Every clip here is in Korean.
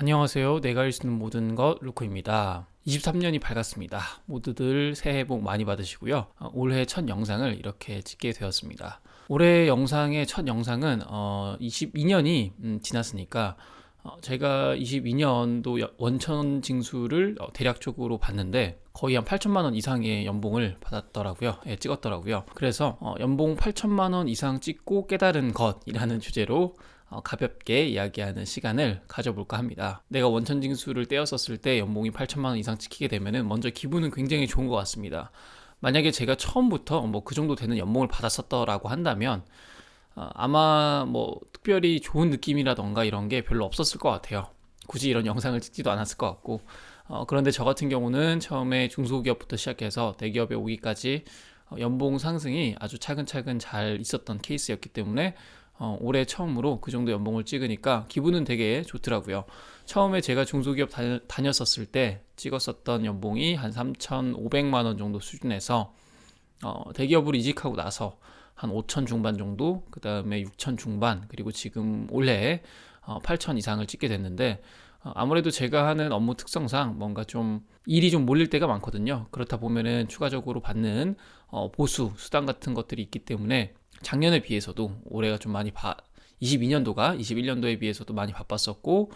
안녕하세요. 내가 알 수 있는 모든 것 루코입니다. 23년이 밝았습니다. 모두들 새해 복 많이 받으시고요. 올해 첫 영상을 이렇게 찍게 되었습니다. 올해 영상의 첫 영상은 22년이 지났으니까 제가 22년도 원천 징수를 대략적으로 봤는데 거의 한 8천만 원 이상의 연봉을 받았더라고요. 예, 찍었더라고요. 그래서 연봉 8천만 원 이상 찍고 깨달은 것이라는 주제로 가볍게 이야기하는 시간을 가져볼까 합니다. 내가 원천 징수를 떼었었을 때 연봉이 8천만 원 이상 찍히게 되면은 먼저 기분은 굉장히 좋은 것 같습니다. 만약에 제가 처음부터 뭐 그 정도 되는 연봉을 받았었더라고 한다면 아마 뭐 특별히 좋은 느낌이라던가 이런 게 별로 없었을 것 같아요. 굳이 이런 영상을 찍지도 않았을 것 같고 그런데 저 같은 경우는 처음에 중소기업부터 시작해서 대기업에 오기까지 연봉 상승이 아주 차근차근 잘 있었던 케이스였기 때문에 올해 처음으로 그 정도 연봉을 찍으니까 기분은 되게 좋더라고요. 처음에 제가 중소기업 다녔었을 때 찍었었던 연봉이 한 3,500만 원 정도 수준에서 대기업으로 이직하고 나서 한 5천 중반 정도, 그 다음에 6천 중반, 그리고 지금 올해 8천 이상을 찍게 됐는데 아무래도 제가 하는 업무 특성상 뭔가 좀 일이 좀 몰릴 때가 많거든요. 그렇다 보면은 추가적으로 받는 보수, 수당 같은 것들이 있기 때문에 작년에 비해서도 올해가 좀 많이 22년도가 21년도에 비해서도 많이 바빴었고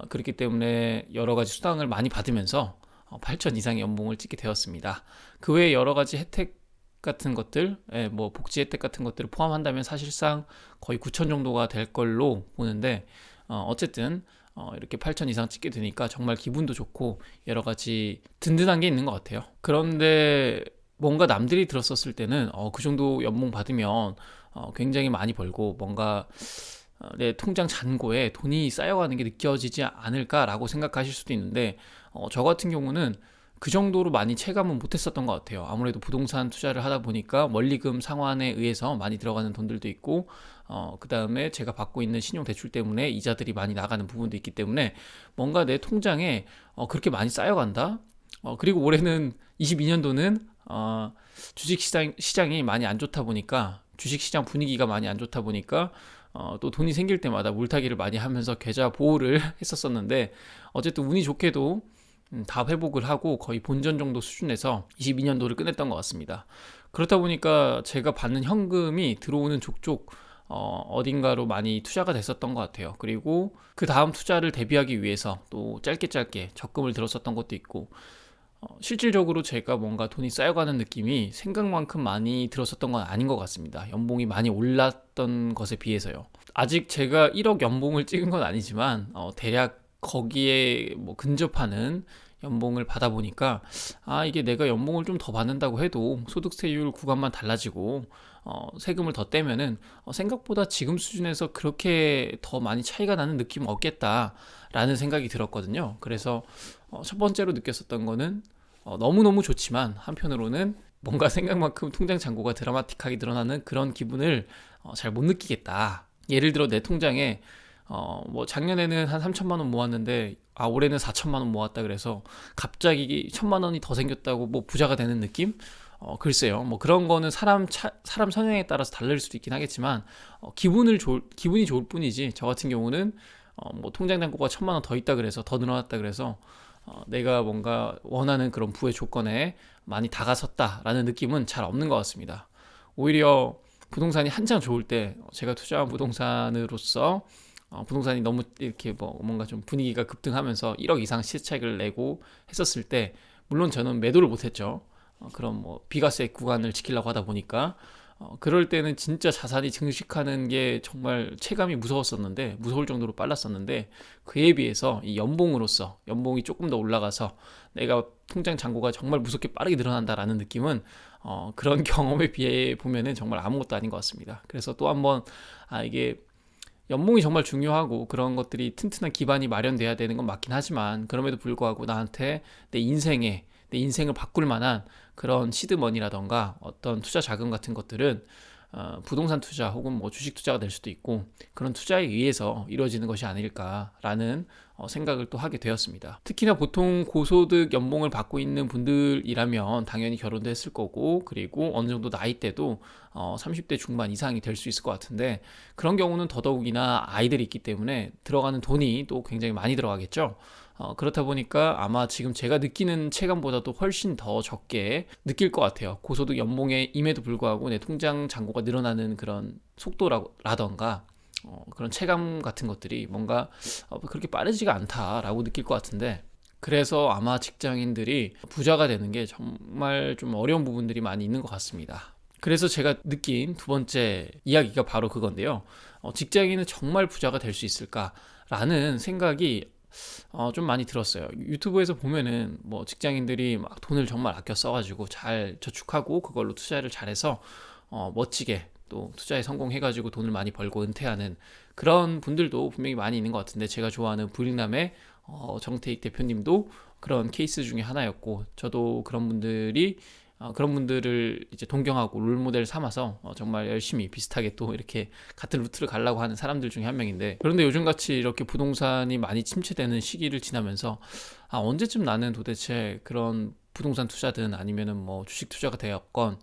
그렇기 때문에 여러 가지 수당을 많이 받으면서 8천 이상의 연봉을 찍게 되었습니다. 그 외에 여러 가지 혜택 같은 것들, 뭐 복지 혜택 같은 것들을 포함한다면 사실상 거의 9천 정도가 될 걸로 보는데 어쨌든 이렇게 8천 이상 찍게 되니까 정말 기분도 좋고 여러 가지 든든한 게 있는 것 같아요. 그런데 뭔가 남들이 들었었을 때는 그 정도 연봉 받으면 굉장히 많이 벌고 뭔가 내 통장 잔고에 돈이 쌓여가는 게 느껴지지 않을까라고 생각하실 수도 있는데 저 같은 경우는 그 정도로 많이 체감은 못했었던 것 같아요. 아무래도 부동산 투자를 하다 보니까 원리금 상환에 의해서 많이 들어가는 돈들도 있고 그 다음에 제가 받고 있는 신용대출 때문에 이자들이 많이 나가는 부분도 있기 때문에 뭔가 내 통장에 그렇게 많이 쌓여간다. 그리고 올해는 22년도는 주식시장이 많이 안 좋다 보니까 주식시장 분위기가 많이 안 좋다 보니까 또 돈이 생길 때마다 물타기를 많이 하면서 계좌 보호를 했었었는데 어쨌든 운이 좋게도 다 회복을 하고 거의 본전 정도 수준에서 22년도를 끝냈던 것 같습니다. 그렇다 보니까 제가 받는 현금이 들어오는 족족 어딘가로 많이 투자가 됐었던 것 같아요. 그리고 그 다음 투자를 대비하기 위해서 또 짧게 적금을 들었었던 것도 있고 실질적으로 제가 뭔가 돈이 쌓여가는 느낌이 생각만큼 많이 들었었던 건 아닌 것 같습니다. 연봉이 많이 올랐던 것에 비해서요. 아직 제가 1억 연봉을 찍은 건 아니지만 대략 거기에 뭐 근접하는 연봉을 받아 보니까 이게 내가 연봉을 좀 더 받는다고 해도 소득세율 구간만 달라지고 세금을 더 떼면은 생각보다 지금 수준에서 그렇게 더 많이 차이가 나는 느낌은 없겠다라는 생각이 들었거든요. 그래서 첫 번째로 느꼈었던 거는 너무너무 좋지만 한편으로는 뭔가 생각만큼 통장 잔고가 드라마틱하게 늘어나는 그런 기분을 잘 못 느끼겠다. 예를 들어 내 통장에 뭐 작년에는 한 3천만 원 모았는데 올해는 4천만 원 모았다 그래서 갑자기 1천만 원이 더 생겼다고 뭐 부자가 되는 느낌? 글쎄요. 뭐 그런 거는 사람 성향에 따라서 다를 수도 있긴 하겠지만 기분이 좋을 뿐이지 저 같은 경우는 뭐 통장 잔고가 1천만 원 더 있다 그래서 더 늘어났다 그래서 내가 뭔가 원하는 그런 부의 조건에 많이 다가섰다라는 느낌은 잘 없는 것 같습니다. 오히려 부동산이 한창 좋을 때 제가 투자한 부동산으로서 부동산이 너무 이렇게 뭐 뭔가 좀 분위기가 급등하면서 1억 이상 시세차익을 내고 했었을 때 물론 저는 매도를 못했죠. 그런 뭐 비과세 구간을 지키려고 하다 보니까 그럴 때는 진짜 자산이 증식하는 게 정말 체감이 무서울 정도로 빨랐었는데 그에 비해서 이 연봉이 조금 더 올라가서 내가 통장 잔고가 정말 무섭게 빠르게 늘어난다라는 느낌은 그런 경험에 비해 보면은 정말 아무것도 아닌 것 같습니다. 그래서 또 한번 이게 연봉이 정말 중요하고 그런 것들이 튼튼한 기반이 마련돼야 되는 건 맞긴 하지만 그럼에도 불구하고 나한테 내 인생을 바꿀 만한 그런 시드머니라던가 어떤 투자 자금 같은 것들은 부동산 투자 혹은 뭐 주식 투자가 될 수도 있고 그런 투자에 의해서 이루어지는 것이 아닐까라는 생각을 또 하게 되었습니다. 특히나 보통 고소득 연봉을 받고 있는 분들이라면 당연히 결혼도 했을 거고, 그리고 어느 정도 나이대도 30대 중반 이상이 될 수 있을 것 같은데, 그런 경우는 더더욱이나 아이들이 있기 때문에 들어가는 돈이 또 굉장히 많이 들어가겠죠. 그렇다 보니까 아마 지금 제가 느끼는 체감보다도 훨씬 더 적게 느낄 것 같아요. 고소득 연봉에 임에도 불구하고 내 통장 잔고가 늘어나는 그런 속도라던가 그런 체감 같은 것들이 뭔가 그렇게 빠르지가 않다라고 느낄 것 같은데, 그래서 아마 직장인들이 부자가 되는 게 정말 좀 어려운 부분들이 많이 있는 것 같습니다. 그래서 제가 느낀 두 번째 이야기가 바로 그건데요. 직장인은 정말 부자가 될 수 있을까라는 생각이 좀 많이 들었어요. 유튜브에서 보면은 뭐 직장인들이 막 돈을 정말 아껴 써가지고 잘 저축하고 그걸로 투자를 잘해서 멋지게 또 투자에 성공해가지고 돈을 많이 벌고 은퇴하는 그런 분들도 분명히 많이 있는 것 같은데, 제가 좋아하는 브릭남의 정태익 대표님도 그런 케이스 중에 하나였고, 저도 그런 분들을 이제 동경하고 롤모델 삼아서 정말 열심히 비슷하게 또 이렇게 같은 루트를 가려고 하는 사람들 중에 한 명인데, 그런데 요즘같이 이렇게 부동산이 많이 침체되는 시기를 지나면서 언제쯤 나는 도대체 그런 부동산 투자든 아니면은 뭐 주식 투자가 되었건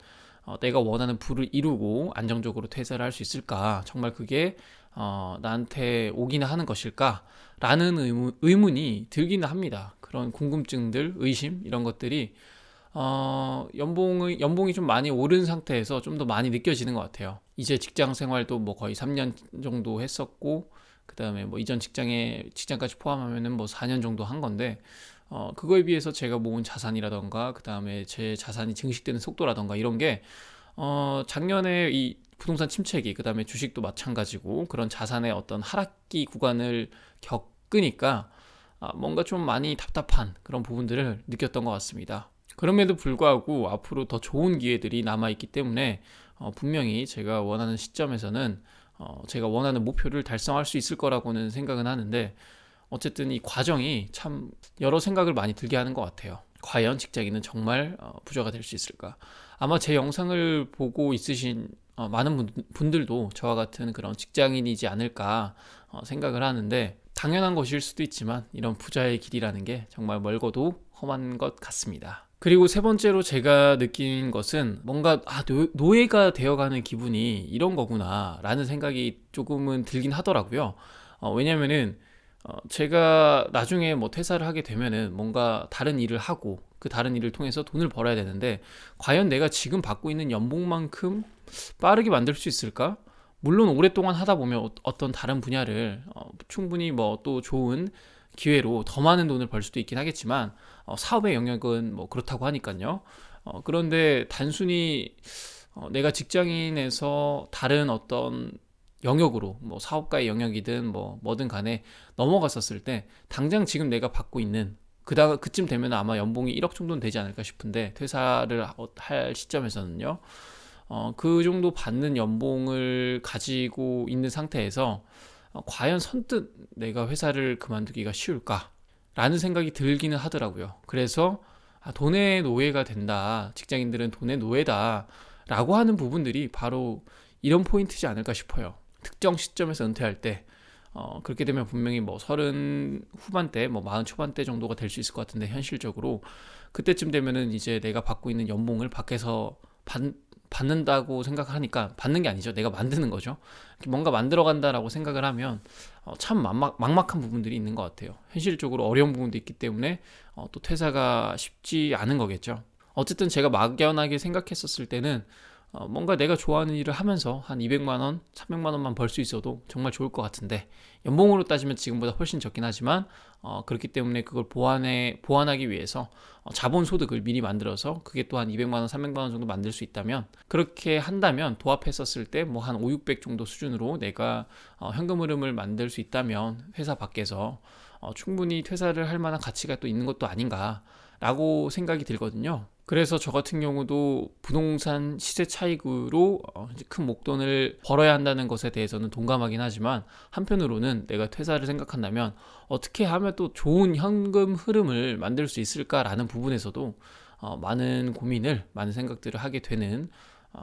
내가 원하는 부를 이루고 안정적으로 퇴사를 할 수 있을까, 정말 그게 나한테 오기나 하는 것일까 라는 의문이 들기는 합니다. 그런 궁금증들, 의심 이런 것들이 연봉이 좀 많이 오른 상태에서 좀 더 많이 느껴지는 것 같아요. 이제 직장 생활도 뭐 거의 3년 정도 했었고, 그 다음에 뭐 이전 직장까지 포함하면은 뭐 4년 정도 한 건데, 그거에 비해서 제가 모은 자산이라던가, 그 다음에 제 자산이 증식되는 속도라던가 이런 게, 작년에 이 부동산 침체기, 그 다음에 주식도 마찬가지고, 그런 자산의 어떤 하락기 구간을 겪으니까, 뭔가 좀 많이 답답한 그런 부분들을 느꼈던 것 같습니다. 그럼에도 불구하고 앞으로 더 좋은 기회들이 남아있기 때문에 분명히 제가 원하는 시점에서는 제가 원하는 목표를 달성할 수 있을 거라고는 생각은 하는데, 어쨌든 이 과정이 참 여러 생각을 많이 들게 하는 것 같아요. 과연 직장인은 정말 부자가 될 수 있을까? 아마 제 영상을 보고 있으신 많은 분들도 저와 같은 그런 직장인이지 않을까 생각을 하는데, 당연한 것일 수도 있지만 이런 부자의 길이라는 게 정말 멀고도 험한 것 같습니다. 그리고 세 번째로 제가 느낀 것은, 뭔가 노예가 되어가는 기분이 이런 거구나 라는 생각이 조금은 들긴 하더라고요. 왜냐면은 제가 나중에 뭐 퇴사를 하게 되면은 뭔가 다른 일을 하고 그 다른 일을 통해서 돈을 벌어야 되는데, 과연 내가 지금 받고 있는 연봉만큼 빠르게 만들 수 있을까? 물론 오랫동안 하다 보면 어떤 다른 분야를 충분히 뭐 또 좋은 기회로 더 많은 돈을 벌 수도 있긴 하겠지만, 사업의 영역은 뭐 그렇다고 하니까요. 그런데 단순히 내가 직장인에서 다른 어떤 영역으로, 뭐 사업가의 영역이든 뭐든 간에 넘어갔었을 때, 당장 지금 내가 받고 있는 그쯤 되면 아마 연봉이 1억 정도는 되지 않을까 싶은데, 퇴사를 할 시점에서는요. 그 정도 받는 연봉을 가지고 있는 상태에서 과연 선뜻 내가 회사를 그만두기가 쉬울까? 라는 생각이 들기는 하더라고요. 그래서 돈의 노예가 된다, 직장인들은 돈의 노예다 라고 하는 부분들이 바로 이런 포인트지 않을까 싶어요. 특정 시점에서 은퇴할 때 그렇게 되면 분명히 뭐 30 후반대, 뭐 40 초반대 정도가 될 수 있을 것 같은데, 현실적으로 그때쯤 되면은 이제 내가 받고 있는 연봉을 밖에서 받는다고 생각하니까, 받는 게 아니죠. 내가 만드는 거죠. 뭔가 만들어 간다라고 생각을 하면 참 막막한 부분들이 있는 것 같아요. 현실적으로 어려운 부분도 있기 때문에 또 퇴사가 쉽지 않은 거겠죠. 어쨌든 제가 막연하게 생각했었을 때는 뭔가 내가 좋아하는 일을 하면서 한 200만 원, 300만 원만 벌 수 있어도 정말 좋을 것 같은데, 연봉으로 따지면 지금보다 훨씬 적긴 하지만 그렇기 때문에 그걸 보완하기 위해서 자본 소득을 미리 만들어서 그게 또 한 200만 원, 300만 원 정도 만들 수 있다면, 그렇게 한다면 도합했었을 때 뭐 한 5, 600 정도 수준으로 내가 현금 흐름을 만들 수 있다면, 회사 밖에서 충분히 퇴사를 할 만한 가치가 또 있는 것도 아닌가라고 생각이 들거든요. 그래서 저 같은 경우도 부동산 시세 차익으로 이제 큰 목돈을 벌어야 한다는 것에 대해서는 동감하긴 하지만, 한편으로는 내가 퇴사를 생각한다면 어떻게 하면 또 좋은 현금 흐름을 만들 수 있을까라는 부분에서도 많은 고민을, 많은 생각들을 하게 되는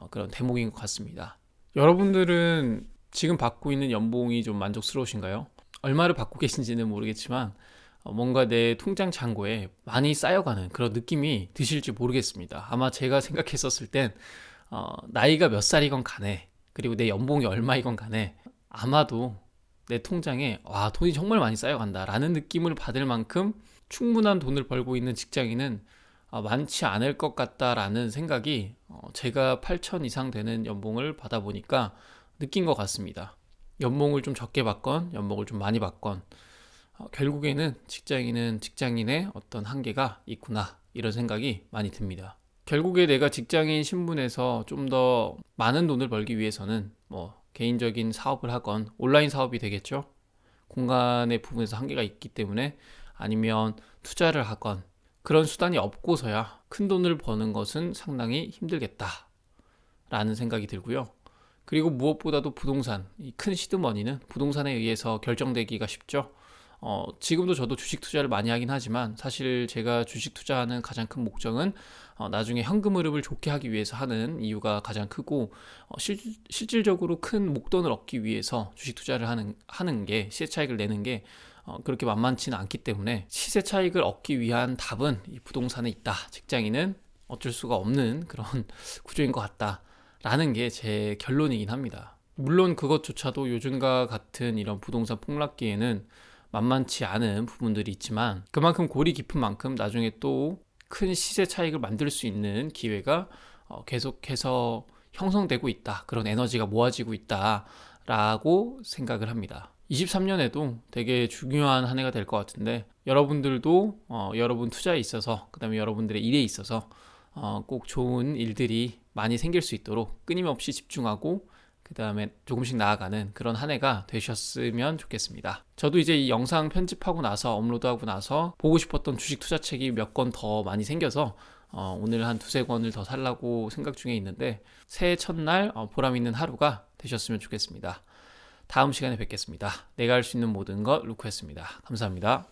그런 대목인 것 같습니다. 여러분들은 지금 받고 있는 연봉이 좀 만족스러우신가요? 얼마를 받고 계신지는 모르겠지만 뭔가 내 통장 잔고에 많이 쌓여가는 그런 느낌이 드실지 모르겠습니다. 아마 제가 생각했었을 땐 나이가 몇 살이건 간에, 그리고 내 연봉이 얼마이건 간에 아마도 내 통장에 와, 돈이 정말 많이 쌓여간다 라는 느낌을 받을 만큼 충분한 돈을 벌고 있는 직장인은 많지 않을 것 같다라는 생각이 제가 8천 이상 되는 연봉을 받아보니까 느낀 것 같습니다. 연봉을 좀 적게 받건 연봉을 좀 많이 받건 결국에는 직장인은 직장인의 어떤 한계가 있구나, 이런 생각이 많이 듭니다. 결국에 내가 직장인 신분에서 좀 더 많은 돈을 벌기 위해서는 뭐 개인적인 사업을 하건 온라인 사업이 되겠죠. 공간의 부분에서 한계가 있기 때문에, 아니면 투자를 하건, 그런 수단이 없고서야 큰 돈을 버는 것은 상당히 힘들겠다라는 생각이 들고요. 그리고 무엇보다도 부동산, 이 큰 시드머니는 부동산에 의해서 결정되기가 쉽죠. 지금도 저도 주식 투자를 많이 하긴 하지만, 사실 제가 주식 투자하는 가장 큰 목적은 나중에 현금 흐름을 좋게 하기 위해서 하는 이유가 가장 크고, 실질적으로 큰 목돈을 얻기 위해서 주식 투자를 하는 게, 시세 차익을 내는 게 그렇게 만만치는 않기 때문에, 시세 차익을 얻기 위한 답은 이 부동산에 있다. 직장인은 어쩔 수가 없는 그런 구조인 것 같다라는 게 제 결론이긴 합니다. 물론 그것조차도 요즘과 같은 이런 부동산 폭락기에는 만만치 않은 부분들이 있지만, 그만큼 골이 깊은 만큼 나중에 또 큰 시세 차익을 만들 수 있는 기회가 계속해서 형성되고 있다, 그런 에너지가 모아지고 있다라고 생각을 합니다. 23년에도 되게 중요한 한 해가 될 것 같은데, 여러분들도 여러분 투자에 있어서, 그 다음에 여러분들의 일에 있어서 꼭 좋은 일들이 많이 생길 수 있도록 끊임없이 집중하고, 그 다음에 조금씩 나아가는 그런 한 해가 되셨으면 좋겠습니다. 저도 이제 이 영상 편집하고 나서, 업로드하고 나서 보고 싶었던 주식 투자책이 몇 권 더 많이 생겨서 오늘 한 두세 권을 더 살라고 생각 중에 있는데, 새해 첫날 보람 있는 하루가 되셨으면 좋겠습니다. 다음 시간에 뵙겠습니다. 내가 할 수 있는 모든 것 루크였습니다. 감사합니다.